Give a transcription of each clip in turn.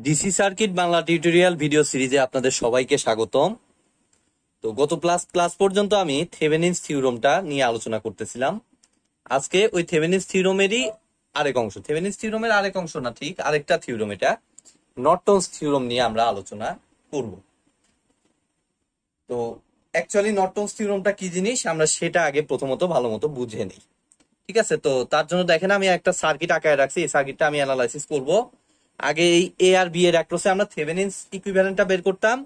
DC circuit Bangla tutorial video সিরিজে আপনাদের সবাইকে স্বাগতম। তো গত ক্লাস পর্যন্ত আমি থেভেনিনস থিওরেমটা নিয়ে আলোচনা করতেছিলাম। আজকে ওই থেভেনিনস থিওরেমেরই আরেক অংশ, থেভেনিনস থিওরেমের আরেক অংশ না, ঠিক আরেকটা থিওরেম, এটা নর্টনস থিওরেম নিয়ে আমরা আলোচনা করব। তো অ্যাকচুয়ালি নর্টনস থিওরেমটা কি জিনিস আমরা সেটা আগে প্রথমত ভালো মতো বুঝে নিই, ঠিক আছে? তো তার জন্য দেখেন আমি একটা সার্কিট আঁকায় রাখছি, এই সার্কিটটা আমি অ্যানালাইসিস করব। আগে এই এ আর বি এর অ্যাক্রসে আমরা থেভেনিনস ইকুইভ্যালেন্টটা বের করতাম,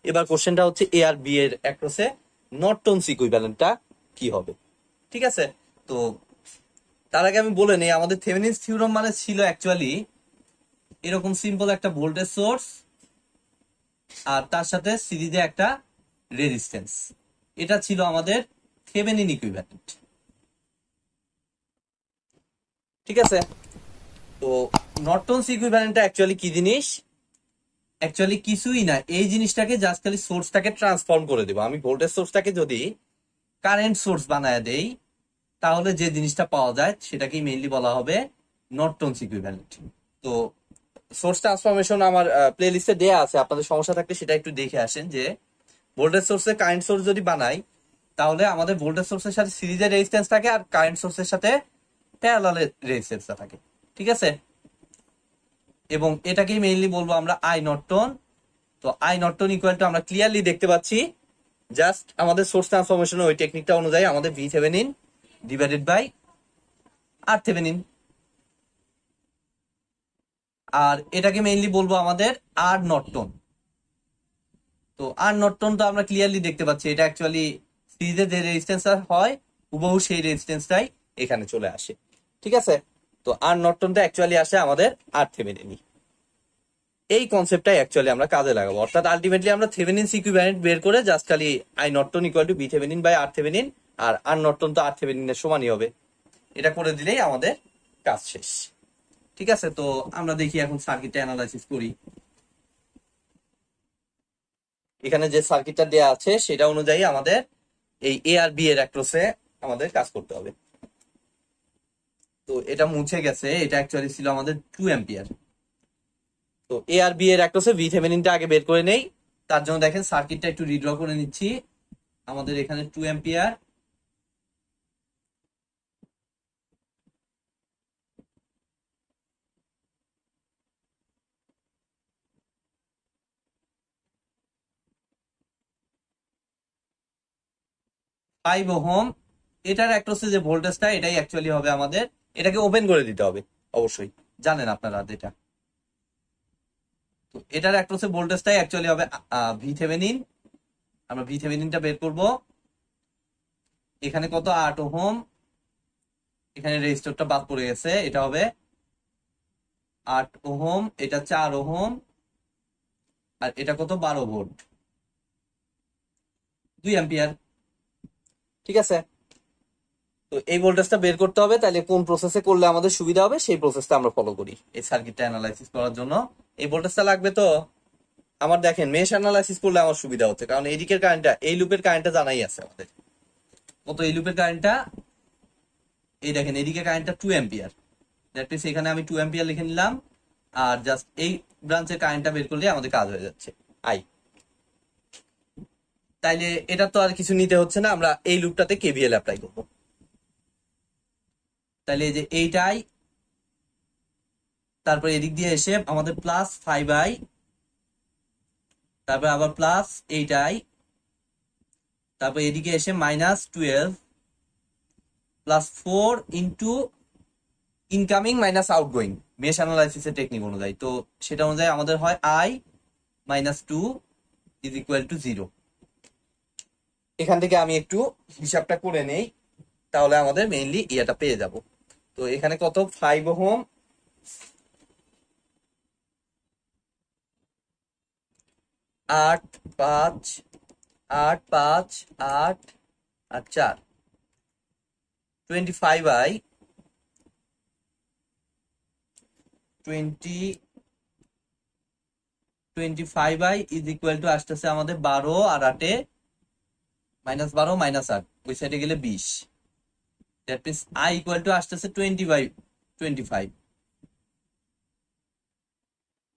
এবার কোশ্চেনটা হচ্ছে এ আর বি এর অ্যাক্রসে নর্টনস ইকুইভ্যালেন্টটা কি হবে, ঠিক আছে? তো তার আগে আমি বলে নেই, আমাদের থেভেনিনস থিওরেম মানে ছিল অ্যাকচুয়ালি এরকম সিম্পল একটা ভোল্টেজ সোর্স আর তার সাথে সিরিজে একটা রেজিস্ট্যান্স, এটা ছিল আমাদের থেভেনিন ইকুইভ্যালেন্ট, ঠিক আছে? তো নর্টনস ইকুইভ্যালেন্টটা অ্যাকচুয়ালি কি জিনিস? অ্যাকচুয়ালি কিছুই না, এই জিনিসটাকে জাস্ট খালি সোর্সটাকে ট্রান্সফর্ম করে দেবো। আমি ভোল্টেজ সোর্সটাকে যদি কারেন্ট সোর্স বানায় দেই তাহলে যে জিনিসটা পাওয়া যায় সেটাকেই মেইনলি বলা হবে নর্টনস ইকুইভ্যালেন্ট। তো সোর্স ট্রান্সফরমেশন আমার প্লে লিস্টে দেওয়া আছে, আপনাদের সমস্যা থাকলে সেটা একটু দেখে আসেন। যে ভোল্টেজ সোর্সে কারেন্ট সোর্স যদি বানাই তাহলে আমাদের ভোল্টেজ সোর্সের সাথে সিরিজের রেজিস্ট্যান্স থাকে আর কারেন্ট সোর্সের সাথে প্যারালাল রেজিস্ট্যান্সটা থাকে, ঠিক আছে? এবং এটাকেই মেইনলি বলবো আমরা আই নর্টন। তো আই নর্টন ইকুয়াল টু আমরা ক্লিয়ারলি দেখতে পাচ্ছি জাস্ট আমাদের সোর্স ট্রান্সফরমেশন ওই টেকনিকটা অনুযায়ী আমাদের V Thevenin divided by R Thevenin, আর এটাকে মেইনলি বলবো আমাদের আর নর্টন। তো আর নর্টন তো আমরা ক্লিয়ারলি দেখতে পাচ্ছি এটা অ্যাকচুয়ালি সিরিজে যে রেজিস্ট্যান্স হয় হুবহু সেই রেজিস্ট্যান্সটাই এখানে চলে আসে, ঠিক আছে? তো আর নর্টনটা অ্যাকচুয়ালি আসে আমাদের আর থেভেনিনই। এই কনসেপ্টটাই অ্যাকচুয়ালি আমরা কাজে লাগাবো, অর্থাৎ আলটিমেটলি আমরা থেভেনিনস ইকুইভ্যালেন্ট বের করে জাস্ট খালি i Norton equal to V Thevenin by R Thevenin, R R Norton তো আর থেভেনিনের সমানই হবে। এটা করে দিলেই আমাদের কাজ শেষ, ঠিক আছে? তো আমরা দেখি এখন সার্কিটটা অ্যানালাইসিস করি। এখানে যে সার্কিটটা দেয়া আছে সেটা অনুযায়ী আমাদের এই এ আর বি এর অ্যাক্রসে আমাদের কাজ করতে হবে। তো এটা মুছে গেছে, এটা অ্যাকচুয়ালি ছিল আমাদের 2 অ্যাম্পিয়ার। তো এ আর বি এর অ্যাক্রসে ভি থেভেনিনটা আগে বের করে নেই, তার জন্য দেখেন সার্কিটটা একটু রিড্র করে নিচ্ছি। আমাদের এখানে 2 অ্যাম্পিয়ার, ফাইভ ওহম, এটার অ্যাক্রসে যে ভোল্টেজটা এটাই অ্যাকচুয়ালি হবে আমাদের, এটাকে ওপেন করে দিতে হবে অবশ্যই, জানেন আপনারা এটা। তো এটার অ্যাক্রসে ভোল্টেজটাই অ্যাকচুয়ালি হবে ভি থেভেনিন। আমরা ভি থেভেনিনটা বের করব। এখানে কত 8 ওহম, এখানে রেজিস্টরটা বাদ পড়ে গেছে, এটা হবে 8 ওহম, এটা 4 ওহম, আর এটা কত 12 ভোল্ট, 2 অ্যাম্পিয়ার, ঠিক আছে? তো এই ভোল্টেজটা বের করতে হবে, তাহলে কোন প্রসেসে করলে আমাদের সুবিধা হবে সেই প্রসেসটা আমরা ফলো করি এই সার্কিটটা অ্যানালাইসিস করার জন্য। এই ভোল্টেজটা লাগবে। তো আমার দেখেন মেশ অ্যানালাইসিস করলে আমার সুবিধা হচ্ছে, কারণ এই দিকের কারেন্টটা, এই লুপের কারেন্টটা জানাই আছে আমাদের কত, এই লুপের কারেন্টটা, এই দেখেন এইদিকে কারেন্টটা 2 অ্যাম্পিয়ার, দ্যাট মিন্স এখানে আমি 2 অ্যাম্পিয়ার লিখে নিলাম, আর জাস্ট এই ব্রাঞ্চের কারেন্টটা বের করলে আমাদের কাজ হয়ে যাচ্ছে আই। তাইলে এটা তো আর কিছু নিতে হচ্ছে না, আমরা এই লুপটাতে কেভিএল অ্যাপ্লাই করব। তাইলে এই যে এইটাই, তারপর এদিক দিয়ে এসে আমাদের প্লাস 5i, তারপর আবার প্লাস 8i, তারপর এদিকে এসে -12 plus 4 into incoming minus outgoing mesh অ্যানালাইসিসের টেকনিক অনুযায়ী। তো সেটা অনুযায়ী আমাদের হয় i -2 ইজ ইকুয়াল টু 0। এখান থেকে আমি একটু হিসাবটা করে নেই, তাহলে আমাদের মেইনলি ইয়েটা পেয়ে যাব। তো এখানে কত 5 ওহম, 8 5 8 5 8 আর 4, 25i 25i is equal to আসতেছে আমাদের 12 আর 8 -12 -8, ওই সাইডে গেলে 20, that means I equal to আসতেছে 25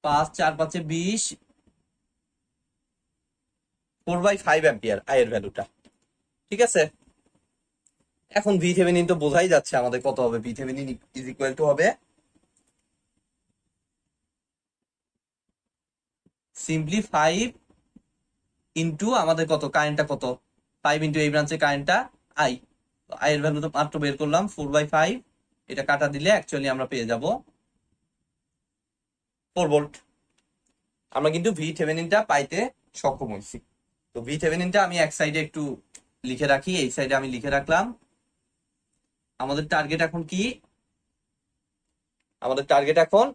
5 4 5 20 4/5 অ্যাম্পিয়ার আই এর ভ্যালুটা। ঠিক আছে, এখন ভি থেভেনিন তো বোঝাই যাচ্ছে আমাদের কত হবে। V Thevenin is equal two হবে সিম্পলি 5 ইন্টু আমাদের কত কারেন্টটা কত 5 ইন্টু এই ব্রাঞ্চে কারেন্টটা আই। আই এর ভ্যালু তো মাত্র বের করলাম 4/5, এটা কাটা দিলে অ্যাকচুয়ালি আমরা পেয়ে যাব 4 ভোল্ট। আমরা কিন্তু ভি থেভেনিনটা পাইতে সক্ষম হয়েছি। তো ভি থেভেনিনটা আমি এক সাইডে একটু লিখে রাখি, এই সাইডে আমি লিখে রাখলাম। আমাদের টার্গেট এখন কি? আমাদের টার্গেট এখন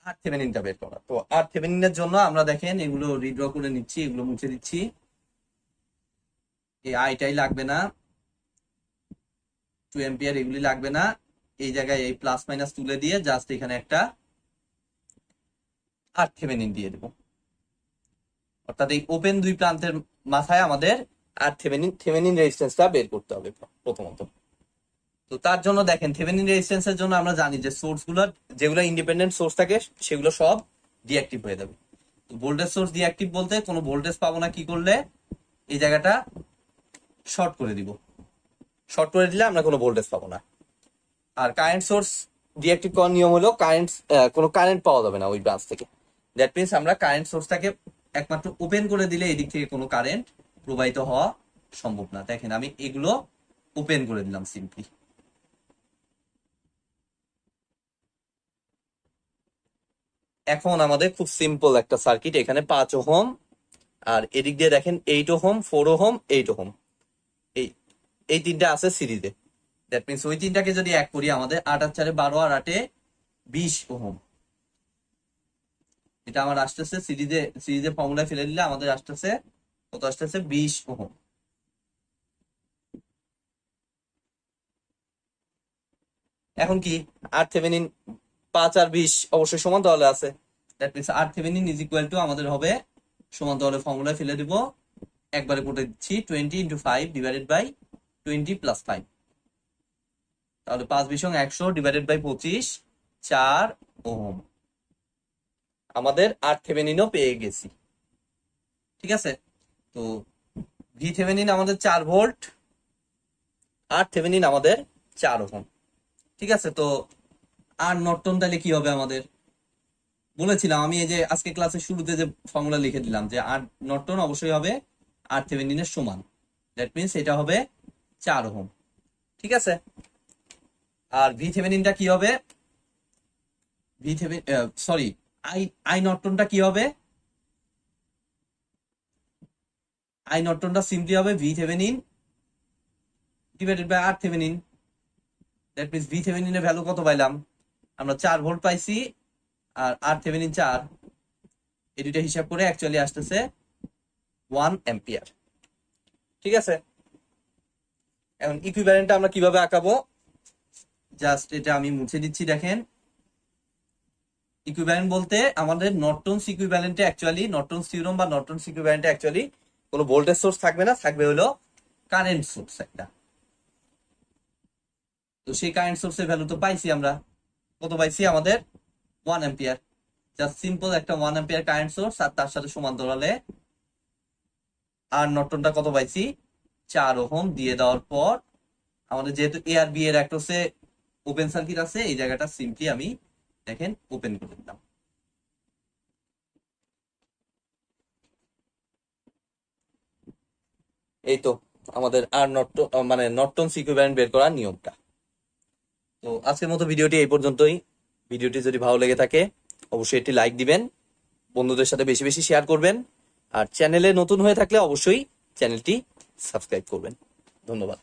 আর থেভেনিনটা বের করা। তো আর থেভেনিনের জন্য আমরা দেখেন এগুলো রিড্র করে নিচ্ছি, এগুলো মুছে দিচ্ছি। এই আইটাই লাগবে না, 2 এম্পিয়ার এগুলি লাগবে না। এই জায়গায় এই প্লাস মাইনাস তুলে দিয়ে জাস্ট এখানে একটা আর থেভেনিন দিয়ে দেব। অর্থাৎ এই ওপেন দুই প্রান্তের মাথায় আমাদের আর থেভেনিন রেজিস্ট্যান্সটা বের করতে হবে প্রথমত। তো তার জন্য দেখেন থেভেনিন রেজিস্ট্যান্সের জন্য আমরা জানি যে সোর্স গুলো যেগুলো ইন্ডিপেন্ডেন্ট সোর্স থাকে সেগুলো সব ডিঅ্যাক্টিভ হয়ে যাবে। তো ভোল্টেজ সোর্স ডিঅ্যাক্টিভ বলতে কোনো ভোল্টেজ পাবো না, কি করলে এই জায়গাটা শর্ট করে দিব। শর্ট করে দিলে আমরা কোনো ভোল্টেজ পাবো না। আর কারেন্ট সোর্স ডিঅ্যাক্টিভ করার নিয়ম হলো কোনো কারেন্ট পাওয়া যাবে না ওই ব্রাঞ্চ থেকে। দ্যাট মিনস আমরা কারেন্ট সোর্সটাকে একমাত্র ওপেন করে দিলে এদিক থেকে কোনো কারেন্ট প্রবাহিত হওয়া সম্ভব না। দেখেন আমি এগুলো ওপেন করে দিলাম সিম্পলি। এখন আমাদের খুব সিম্পল একটা সার্কিট, এখানে 5 ওহম আর এদিক দিয়ে দেখেন 8 ওহম 4 ওহম 8 ওহম, এই এই তিনটা আছে সিরিজে। দ্যাট মিনস ওই তিনটাকে যদি এক করি আমাদের 8 আর 4 12 আর 8 20 ওহম। এটা আমার আসতেছে সিরিজে ফর্মুলায় ফেলে দিলে আমাদের আসতেছে কত? আসতেছে 20 ওহম। এখন কি আর থেভেনিন 5 আর 20 অবশ্যই সমান্তরালে আছে। That means R Thevenin is equal to আমাদের হবে সমান্তরালে ফর্মুলায় ফেলে দিব, একবারে করে দিচ্ছি 20 ইন্টু 5 ডিভাইডেড বাই 20 প্লাস 5। তাহলে 5 20 100 ডিভাইডেড বাই 25 4 ওহম। আমাদের আর থেভেনিনও পেয়ে গেছি। ঠিক আছে, তো ভি থেভেনিন আমাদের 4 ভোল্ট, আর থেভেনিন আমাদের 4 ওহম। ঠিক আছে, তো আর নর্টন তাহলে কি হবে আমাদের? বলেছিলাম আমি এই যে আজকে ক্লাসের শুরুতে যে ফর্মুলা লিখে দিলাম যে আর নর্টন অবশ্যই হবে আর থেভেনিনের সমান। দ্যাট মিনস এটা হবে 4 ওহম। ঠিক আছে, আর ভি থেভেনিনটা কি হবে? V Thevenin sorry I I নর্টনটা কি হবে? আই নর্টনটা সিম্পলি হবে V Thevenin divided by R Thevenin. That means V থেভেনিনের ভ্যালু কত পাইলাম আমরা? 4 ভোল্ট পাইছি, আর আর থেভেনিন 4, এই দুইটা হিসাব করে অ্যাকচুয়ালি আসতেছে 1 অ্যাম্পিয়ার। ঠিক আছে, এখন ইকুইভ্যালেন্টটা আমরা কিভাবে আঁকাবো? জাস্ট এটা আমি মুছে দিচ্ছি। দেখেন ইকুইভ্যালেন্ট বলতে আমাদের নর্টনস ইকুইভ্যালেন্টে অ্যাকচুয়ালি নর্টনস থিওরেম বা নর্টনস ইকুইভ্যালেন্টে অ্যাকচুয়ালি কোনো ভোল্টেজ সোর্স থাকবে না, থাকবে হলো কারেন্ট সোর্স একটা। তো সেই কারেন্ট সোর্সের ভ্যালু তো পাইছি আমরা, কত পাইছি? আমাদের 1 অ্যাম্পিয়ার। জাস্ট সিম্পল একটা 1 অ্যাম্পিয়ার কারেন্ট সোর্স, আর তার সাথে সমান্তরালে আর নর্টনটা কত পাইছি? 4 ওহম দিয়ে দেওয়ার পর আমাদের যেহেতু এ আর বি এর অ্যাক্রসে ওপেন সার্কিট আছে, এই জায়গাটা সিম্পলি আমি দেখেন ওপেন করে দিলাম। এই তো আমাদের আর নর্টন মানে নর্টনস ইকুইভ্যালেন্ট বের করার নিয়মটা। তো আজকের মতো ভিডিওটি এই পর্যন্তই। ভিডিওটি যদি ভালো লেগে থাকে অবশ্যই একটি লাইক দিবেন, বন্ধুদের সাথে বেশি বেশি শেয়ার করবেন, আর চ্যানেলে নতুন হয়ে থাকলে অবশ্যই চ্যানেলটি সাবস্ক্রাইব করবেন। ধন্যবাদ।